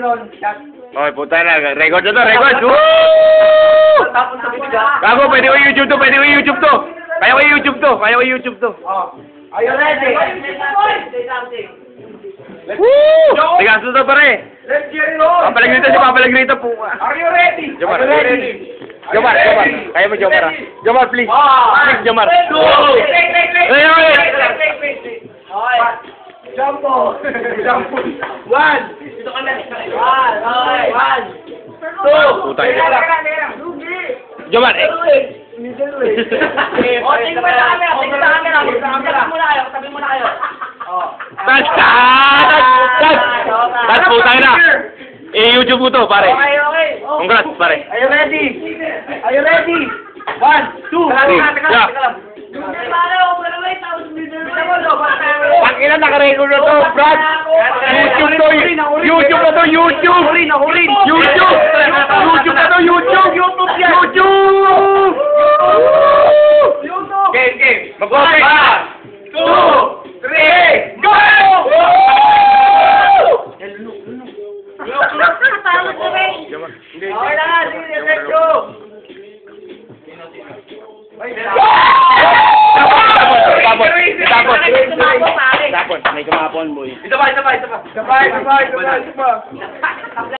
Action, shot. Okay, puta na. Record na to, record. Woo! Tapos sa bigla. Gago, pwede ko YouTube to, pwede ko YouTube to. Kaya ko YouTube to, kaya ko YouTube to. Oh. Are you ready? Say something. Woo! Teka, susunod pa rin. Let's hear it all. Papalag rito po. Are you ready? Jomar, Are you ready? Jomar. Kaya mo, Jomar. Jomar, please. Please, Jomar. Go! Okay. Jumpo! Jumpo! 1! Dito ka na. One. Puta ina. Jomar, eh. O, tingin mo sa camera. Tingin sa camera. Tabi muna kayo. Touch! Touch, puta ina. I-YouTube mo to, pare. Okay. Congrats, pare. Are you ready? Are you ready? 1, 2, Yeah. Pag-ilan naka-record na to, Brad? YouTube to, YouTube na to, YouTube! Nahuli! YouTube! YouTube na to, YouTube! YouTube yan! YouTube! YouTube! Game! Mag-okay! 1, 2, 3, go! Okay na nga, sige, let's go! Tapon, may kumapon, boy. Isa pa!